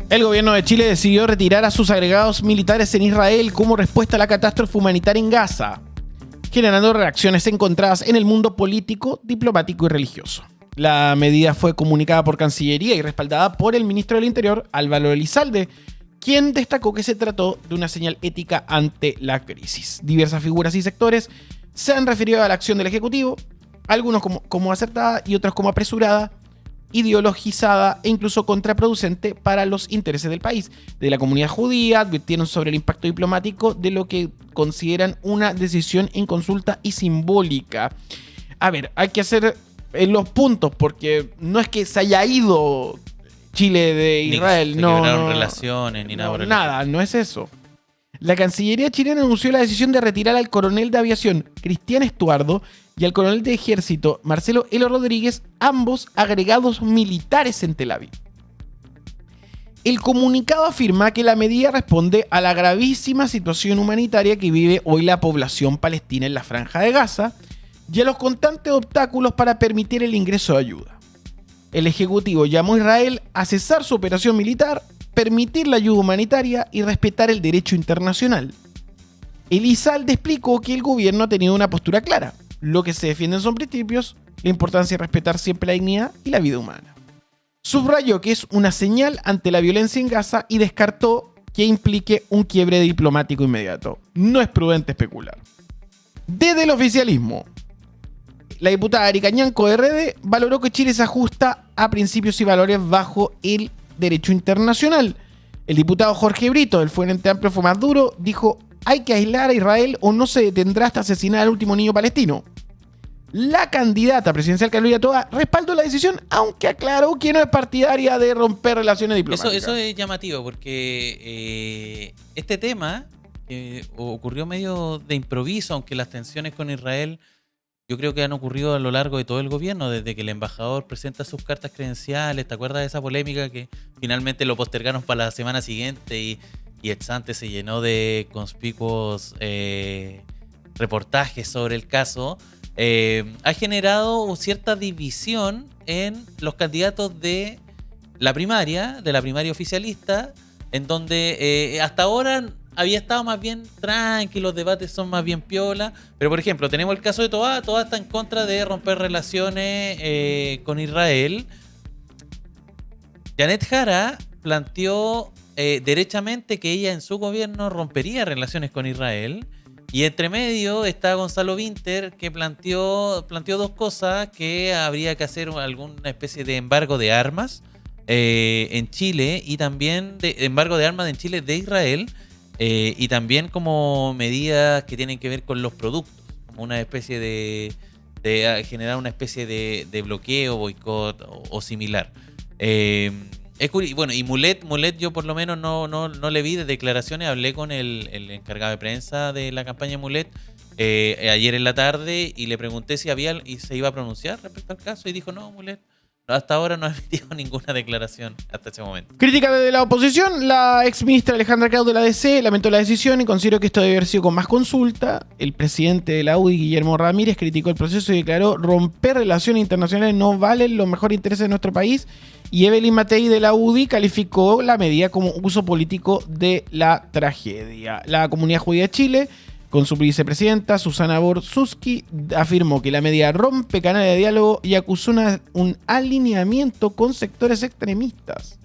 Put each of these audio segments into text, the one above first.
El gobierno de Chile decidió retirar a sus agregados militares en Israel como respuesta a la catástrofe humanitaria en Gaza, generando reacciones encontradas en el mundo político, diplomático y religioso. La medida fue comunicada por Cancillería y respaldada por el ministro del Interior, Álvaro Elizalde, quien destacó que se trató de una señal ética ante la crisis. Diversas figuras y sectores se han referido a la acción del Ejecutivo, algunos como acertada y otros como apresurada, ideologizada e incluso contraproducente para los intereses del país. De la comunidad judía advirtieron sobre el impacto diplomático de lo que consideran una decisión en consulta y simbólica. A ver, hay que hacer los puntos porque no es que se haya ido Chile de Israel, ni no, relaciones ni nada. Nada, no es eso. La Cancillería chilena anunció la decisión de retirar al coronel de aviación Cristian Estuardo y al coronel de ejército Marcelo Elo Rodríguez, ambos agregados militares en Tel Aviv. El comunicado afirma que la medida responde a la gravísima situación humanitaria que vive hoy la población palestina en la Franja de Gaza y a los constantes obstáculos para permitir el ingreso de ayuda. El Ejecutivo llamó a Israel a cesar su operación militar, permitir la ayuda humanitaria y respetar el derecho internacional. Elizalde explicó que el gobierno ha tenido una postura clara. Lo que se defienden son principios, la importancia de respetar siempre la dignidad y la vida humana. Subrayó que es una señal ante la violencia en Gaza y descartó que implique un quiebre diplomático inmediato. No es prudente especular. Desde el oficialismo, la diputada Erika Ñanco de RD valoró que Chile se ajusta a principios y valores bajo el derecho internacional. El diputado Jorge Brito del Frente Amplio fue más duro, dijo: hay que aislar a Israel o no se detendrá hasta asesinar al último niño palestino. La candidata presidencial Carolina Toa respaldó la decisión, aunque aclaró que no es partidaria de romper relaciones diplomáticas. Eso es llamativo porque este tema ocurrió medio de improviso, aunque las tensiones con Israel yo creo que han ocurrido a lo largo de todo el gobierno, desde que el embajador presenta sus cartas credenciales. ¿Te acuerdas de esa polémica que finalmente lo postergaron para la semana siguiente y ex ante se llenó de conspicuos reportajes sobre el caso? Ha generado cierta división en los candidatos de la primaria oficialista, en donde hasta ahora había estado más bien tranquilo, los debates son más bien piola, pero por ejemplo tenemos el caso de Toa está en contra de romper relaciones con Israel. Janet Jara planteó derechamente que ella en su gobierno rompería relaciones con Israel. Y entre medio está Gonzalo Vinter, que planteó dos cosas: que habría que hacer alguna especie de embargo de armas en Chile, y también de embargo de armas en Chile de Israel, y también como medidas que tienen que ver con los productos, como una especie de generar una especie de bloqueo, boicot o similar. Bueno, y Mulet yo por lo menos no le vi de declaraciones. Hablé con el encargado de prensa de la campaña Mulet ayer en la tarde y le pregunté si se iba a pronunciar respecto al caso, y dijo: no, Mulet hasta ahora no ha emitido ninguna declaración hasta ese momento. Crítica desde la oposición. La exministra Alejandra Krauth de la DC lamentó la decisión y consideró que esto debe haber sido con más consulta. El presidente de la UDI, Guillermo Ramírez, criticó el proceso y declaró: romper relaciones internacionales no valen los mejores intereses de nuestro país. Y Evelyn Matei de la UDI calificó la medida como uso político de la tragedia. La Comunidad Judía de Chile, con su vicepresidenta Susana Borsuski, afirmó que la medida rompe canales de diálogo y acusó un alineamiento con sectores extremistas.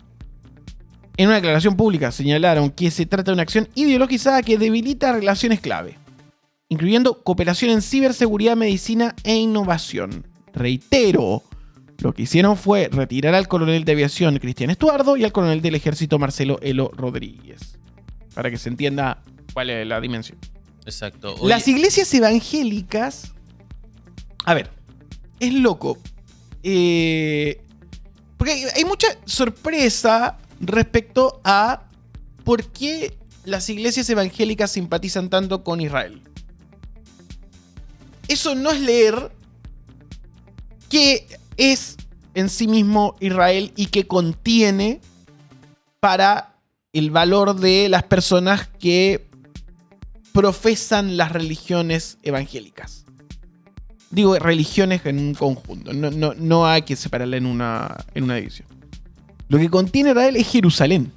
En una declaración pública señalaron que se trata de una acción ideologizada que debilita relaciones clave, incluyendo cooperación en ciberseguridad, medicina e innovación. Reitero, lo que hicieron fue retirar al coronel de aviación Cristian Estuardo y al coronel del ejército Marcelo Elo Rodríguez, para que se entienda cuál es la dimensión. Exacto. Las iglesias evangélicas... A ver, es loco. Porque hay mucha sorpresa respecto a por qué las iglesias evangélicas simpatizan tanto con Israel. Eso no es leer qué es en sí mismo Israel y qué contiene para el valor de las personas que profesan las religiones evangélicas. Digo religiones en un conjunto. No hay que separarla en una división. Lo que contiene Israel es Jerusalén.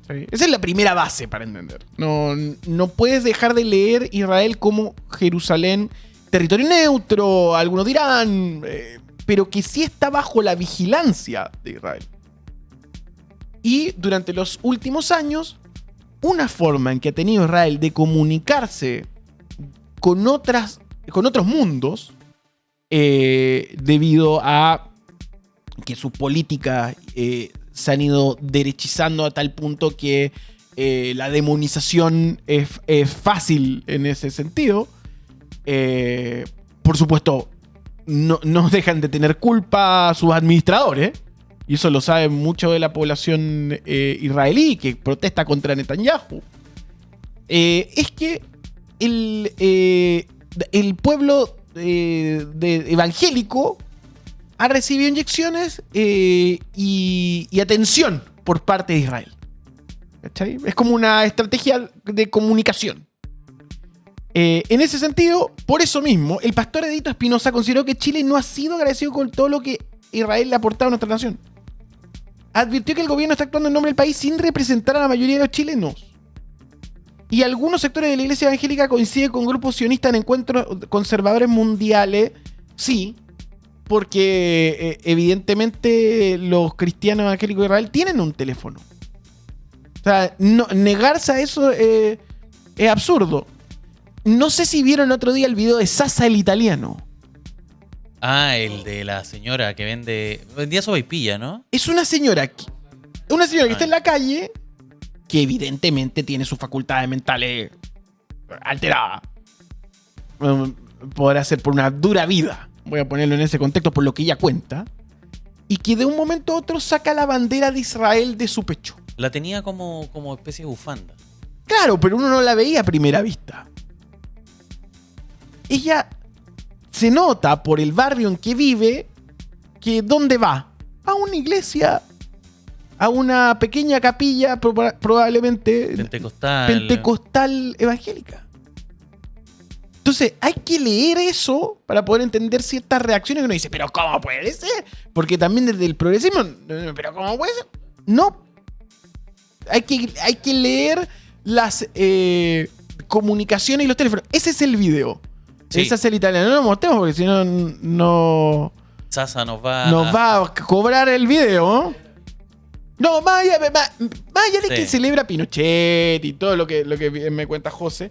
¿Sí? Esa es la primera base para entender. No puedes dejar de leer Israel como Jerusalén, territorio neutro, algunos dirán, pero que sí está bajo la vigilancia de Israel. Y durante los últimos años, una forma en que ha tenido Israel de comunicarse con otros mundos, debido a que sus políticas se han ido derechizando a tal punto que la demonización es fácil en ese sentido. Por supuesto, no dejan de tener culpa a sus administradores. Y eso lo sabe mucho de la población israelí que protesta contra Netanyahu. Es que el pueblo evangélico ha recibido inyecciones y atención por parte de Israel. ¿Cachai? Es como una estrategia de comunicación. En ese sentido, por eso mismo, el pastor Edito Espinosa consideró que Chile no ha sido agradecido con todo lo que Israel le ha aportado a nuestra nación. Advirtió que el gobierno está actuando en nombre del país sin representar a la mayoría de los chilenos. Y algunos sectores de la iglesia evangélica coinciden con grupos sionistas en encuentros conservadores mundiales. Sí, porque evidentemente los cristianos evangélicos de Israel tienen un teléfono. O sea, negarse a eso es absurdo. No sé si vieron otro día el video de Sasa el italiano. Ah, el de la señora que vendía sopaipilla, ¿no? Es una señora que está en la calle, que evidentemente tiene sus facultades mentales alteradas. Podrá ser por una dura vida, voy a ponerlo en ese contexto por lo que ella cuenta, y que de un momento a otro saca la bandera de Israel de su pecho. La tenía como especie de bufanda. Claro, pero uno no la veía a primera vista. Ella se nota por el barrio en que vive que ¿dónde va? A una iglesia, a una pequeña capilla probablemente pentecostal evangélica. Entonces hay que leer eso para poder entender ciertas reacciones que uno dice, pero ¿cómo puede ser? Porque también desde el progresismo, pero ¿cómo puede ser? No. Hay que leer las comunicaciones y los teléfonos. Ese es el video. Sí. Esa es el italiano. No lo mostremos porque si no... Sasa nos va a cobrar el video. No, más allá de que celebra Pinochet y todo lo que me cuenta José,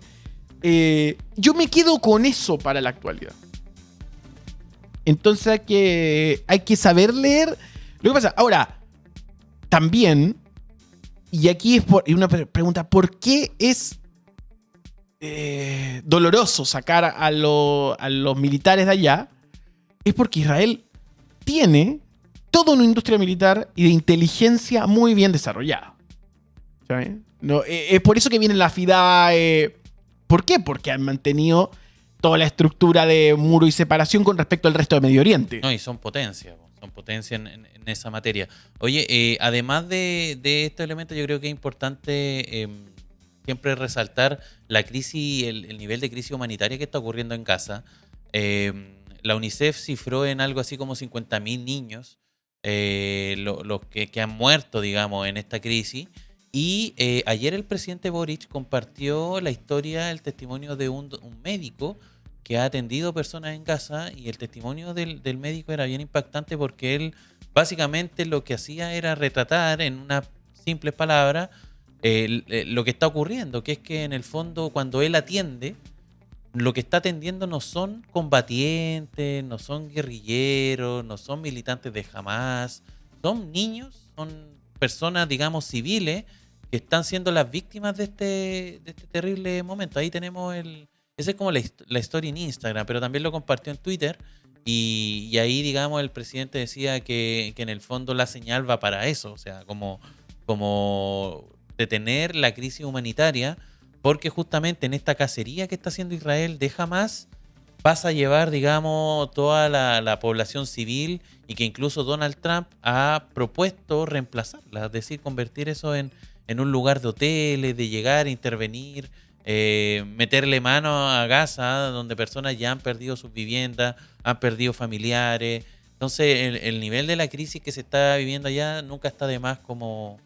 yo me quedo con eso para la actualidad. Entonces hay que saber leer lo que pasa. Ahora, también, y aquí es una pregunta, ¿por qué es doloroso sacar a los militares de allá? Es porque Israel tiene toda una industria militar y de inteligencia muy bien desarrollada. ¿Sabes? No, es por eso que viene la FIDA. ¿Por qué? Porque han mantenido toda la estructura de muro y separación con respecto al resto de Medio Oriente. No, y son potencia en esa materia. Oye, además de este elemento, yo creo que es importante siempre resaltar la crisis, el nivel de crisis humanitaria que está ocurriendo en Gaza. La UNICEF cifró en algo así como 50.000 niños los que han muerto, digamos, en esta crisis. Y ayer el presidente Boric compartió la historia, el testimonio de un médico que ha atendido personas en Gaza, y el testimonio del médico era bien impactante porque él básicamente lo que hacía era retratar en unas simples palabras lo que está ocurriendo, que es que en el fondo cuando él atiende, lo que está atendiendo no son combatientes, no son guerrilleros, no son militantes de Hamas, son niños, son personas, digamos, civiles que están siendo las víctimas de este terrible momento. Ahí tenemos esa es como la historia en Instagram, pero también lo compartió en Twitter y ahí, digamos, el presidente decía que en el fondo la señal va para eso, o sea, como detener la crisis humanitaria, porque justamente en esta cacería que está haciendo Israel de Hamas pasa a llevar, digamos, toda la población civil, y que incluso Donald Trump ha propuesto reemplazarla, es decir, convertir eso en un lugar de hoteles, de llegar, intervenir, meterle mano a Gaza, donde personas ya han perdido sus viviendas, han perdido familiares. Entonces, el nivel de la crisis que se está viviendo allá nunca está de más como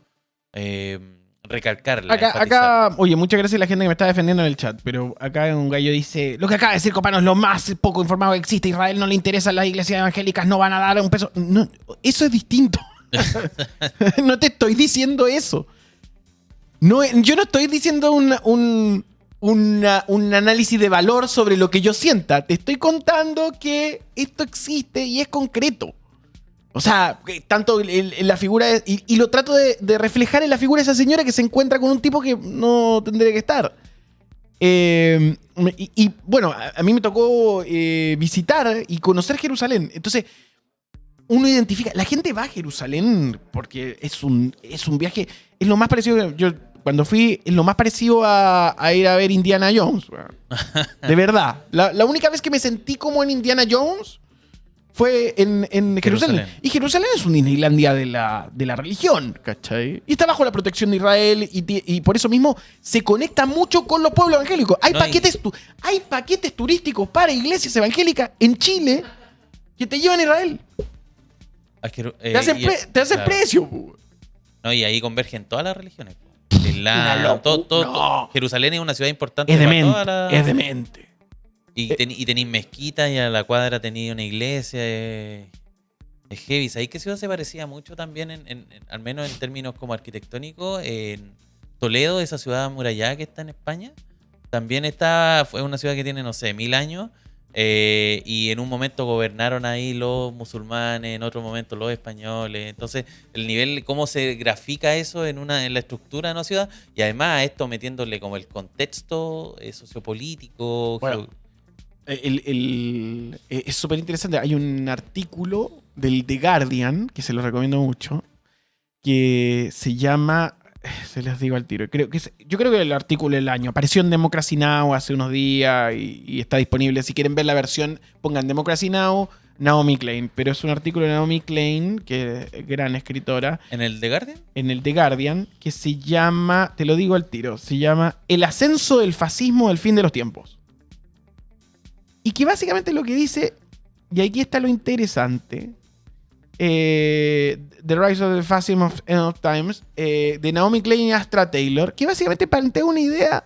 recalcarla, Acá, oye, muchas gracias a la gente que me está defendiendo en el chat, pero acá un gallo dice, lo que acaba de decir Copano es lo más poco informado que existe, a Israel no le interesan las iglesias evangélicas, no van a dar un peso. No, eso es distinto. No te estoy diciendo eso. No, yo no estoy diciendo un análisis de valor sobre lo que yo sienta. Te estoy contando que esto existe y es concreto. O sea, tanto en la figura... Y lo trato de reflejar en la figura de esa señora que se encuentra con un tipo que no tendría que estar. Bueno, a mí me tocó visitar y conocer Jerusalén. Entonces, uno identifica... La gente va a Jerusalén porque es un viaje... Es lo más parecido... Yo cuando fui, es lo más parecido a ir a ver Indiana Jones. De verdad. La única vez que me sentí como en Indiana Jones fue en Jerusalén. Y Jerusalén es una Disneylandia de la religión, ¿cachai? Y está bajo la protección de Israel y por eso mismo se conecta mucho con los pueblos evangélicos. Hay paquetes turísticos para iglesias evangélicas en Chile que te llevan a Israel. Te hacen precio. No, y ahí convergen todas las religiones. Jerusalén es una ciudad importante. Es demente. Y tenéis mezquitas y a la cuadra tenéis una iglesia. Es heavy. ¿Sabéis qué ciudad se parecía mucho también, al menos en términos como arquitectónicos? En Toledo, esa ciudad amurallada que está en España. También fue una ciudad que tiene, no sé, 1000 años. Y en un momento gobernaron ahí los musulmanes, en otro momento los españoles. Entonces, el nivel, cómo se grafica eso en la estructura de una ciudad, y además a esto metiéndole como el contexto sociopolítico. Bueno, es súper interesante. Hay un artículo del The Guardian, que se lo recomiendo mucho, que se llama... Se les digo al tiro. Yo creo que el artículo del año apareció en Democracy Now! Hace unos días y está disponible. Si quieren ver la versión, pongan Democracy Now! Naomi Klein. Pero es un artículo de Naomi Klein, que es gran escritora. ¿En el The Guardian? En el The Guardian, que se llama, te lo digo al tiro, se llama El ascenso del fascismo del fin de los tiempos. Y que básicamente lo que dice, y aquí está lo interesante... The Rise of the Fascism of End of Times, de Naomi Klein y Astra Taylor, que básicamente plantea una idea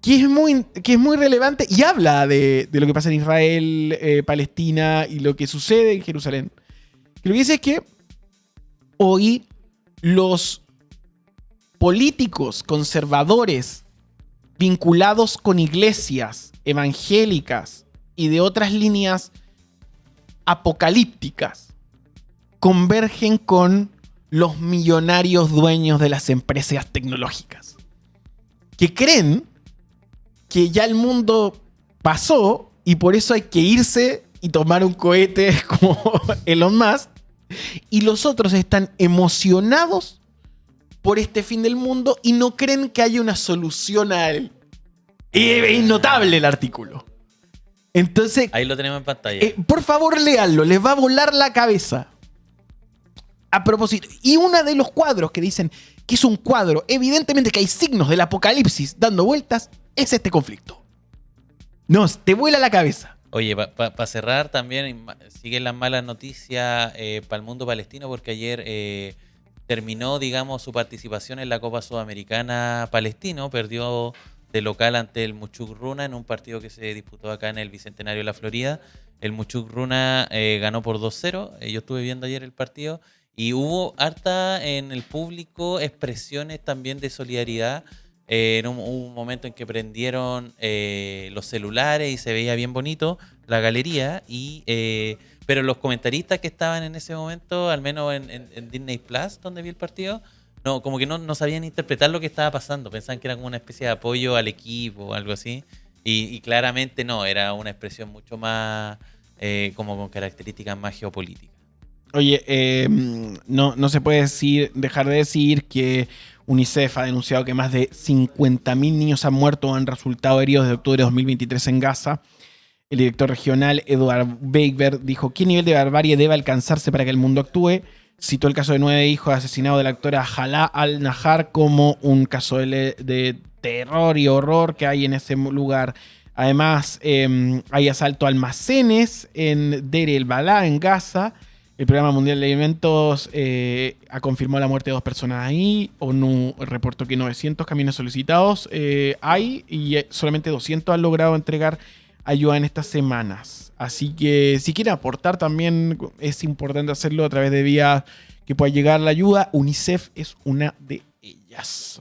que es muy relevante y habla de lo que pasa en Israel, Palestina y lo que sucede en Jerusalén. Que lo que dice es que hoy los políticos conservadores vinculados con iglesias evangélicas y de otras líneas apocalípticas convergen con los millonarios dueños de las empresas tecnológicas, que creen que ya el mundo pasó y por eso hay que irse y tomar un cohete como Elon Musk, y los otros están emocionados por este fin del mundo y no creen que haya una solución a él. Es notable el artículo. Entonces, ahí lo tenemos en pantalla. Por favor, léanlo, les va a volar la cabeza. A propósito, y uno de los cuadros que dicen que es un cuadro, evidentemente que hay signos del apocalipsis dando vueltas, es este conflicto. No, te vuela la cabeza. Oye, para cerrar también, siguen las malas noticias para el mundo palestino, porque ayer terminó, digamos, su participación en la Copa Sudamericana Palestino, perdió de local ante el Muchuk Runa en un partido que se disputó acá en el Bicentenario de la Florida. El Muchuk Runa ganó por 2-0, yo estuve viendo ayer el partido. Y hubo harta en el público expresiones también de solidaridad. Hubo un momento en que prendieron los celulares y se veía bien bonito la galería. Pero los comentaristas que estaban en ese momento, al menos en Disney Plus, donde vi el partido, como que no sabían interpretar lo que estaba pasando. Pensaban que era como una especie de apoyo al equipo o algo así. Y claramente no, era una expresión mucho más como con características más geopolíticas. Oye, no se puede dejar de decir que UNICEF ha denunciado que más de 50.000 niños han muerto o han resultado heridos desde octubre de 2023 en Gaza. El director regional, Edward Beigbeder, dijo: ¿qué nivel de barbarie debe alcanzarse para que el mundo actúe? Citó el caso de 9 hijos asesinados de la actora Hala al-Nahar como un caso de terror y horror que hay en ese lugar. Además, hay asalto a almacenes en Deir el-Balá, en Gaza. El Programa Mundial de Alimentos ha confirmado la muerte de 2 personas ahí. ONU reportó que 900 camiones solicitados hay y solamente 200 han logrado entregar ayuda en estas semanas. Así que si quieren aportar también es importante hacerlo a través de vías que pueda llegar la ayuda. UNICEF es una de ellas.